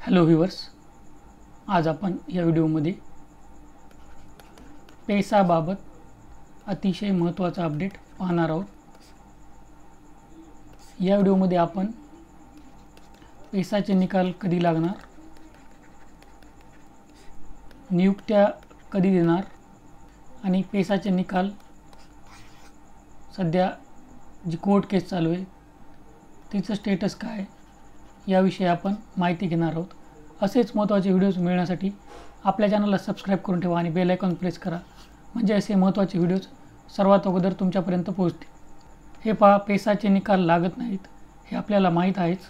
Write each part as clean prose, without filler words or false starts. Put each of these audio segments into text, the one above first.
Hello viewers, आज आपण या व्हिडिओमध्ये पेसाबाबत अतिशय महत्त्वाचा अपडेट पाहणार आहोत। या व्हिडिओमध्ये आपण पेसाचे निकाल कधी लागणार, नियुक्त्या कधी देणार आणि पेसाचे निकाल सध्या जी कोर्ट केस चालू आहे तिचं स्टेटस काय याविषयी आपण माहिती घेणार आहोत। असेच महत्त्वाचे व्हिडिओज मिळण्यासाठी आपल्या चॅनलला सबस्क्राईब करून ठेवा आणि बेल आयकॉन प्रेस करा, म्हणजे असे महत्त्वाचे व्हिडिओज सर्वात अगोदर तुमच्यापर्यंत पोहोचतील। हे पहा, पेसाचे निकाल लागत नाहीत हे आपल्याला माहीत आहेच।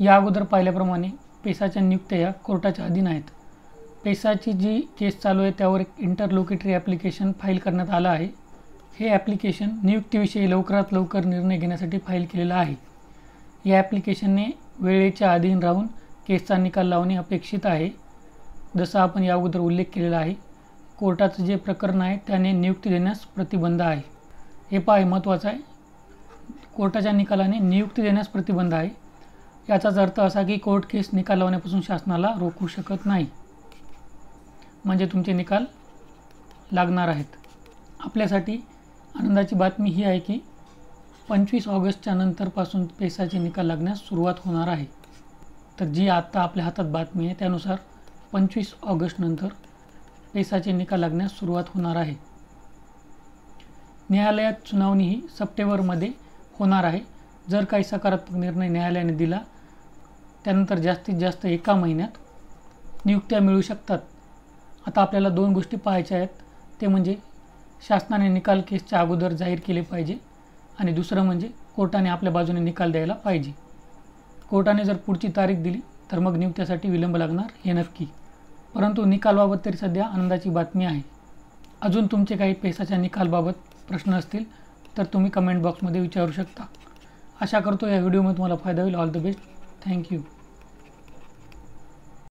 या अगोदर पाहिल्याप्रमाणे पेसाच्या नियुक्त्या या कोर्टाच्या अधीन आहेत। पेसाची जी केस चालू आहे त्यावर एक इंटरलोकेटरी ॲप्लिकेशन फाईल करण्यात आलं आहे। हे ॲप्लिकेशन नियुक्तीविषयी लवकरात लवकर निर्णय घेण्यासाठी फाईल केलेलं आहे। या ॲप्लिकेशनने वेळेच्या अधीन राहून केसचा निकाल लावणे अपेक्षित आहे। जसं आपण या अगोदर उल्लेख केलेला आहे, कोर्टाचं जे प्रकरण आहे त्याने नियुक्ती देण्यास प्रतिबंध आहे। हे पहा, महत्त्वाचं आहे, कोर्टाच्या निकालाने नियुक्ती देण्यास प्रतिबंध आहे। याचाच अर्थ असा की कोर्ट केस निकाल लावण्यापासून शासनाला रोखू शकत नाही, म्हणजे तुमचे निकाल लागणार आहेत। आपल्यासाठी आनंदाची बातमी ही आहे की 25 ऑगस्टच्या नंतरपासून पेसाचे निकाल लागण्यास सुरुवात होणार आहे। तर जी आत्ता आपल्या हातात बातमी आहे त्यानुसार 25 ऑगस्ट नंतर पेसाचे निकाल लागण्यास सुरुवात होणार आहे। न्यायालयात सुनावणी ही सप्टेंबरमध्ये होणार आहे। जर काही सकारात्मक निर्णय न्यायालयाने दिला त्यानंतर जास्तीत जास्त 1 महिन्यात नियुक्त्या मिळू शकतात। आता आपल्याला 2 गोष्टी पाहायच्या आहेत, ते म्हणजे शासनाने निकाल केसच्या अगोदर जाहीर केले पाहिजे आणि दुसरं म्हणजे कोर्टाने आपल्या बाजूने निकाल द्यायला पाहिजे। कोर्टाने जर पुढची तारीख दिली तर मग नियुक्त्यासाठी विलंब लागणार हे नक्की, परंतु निकालाबाबत तरी सध्या आनंदाची बातमी आहे। अजून तुमचे काही पेसाच्या निकालाबाबत प्रश्न असतील तर तुम्ही कमेंट बॉक्समध्ये विचारू शकता। आशा करतो या व्हिडिओमध्ये तुम्हाला फायदा होईल। All the best, thank you.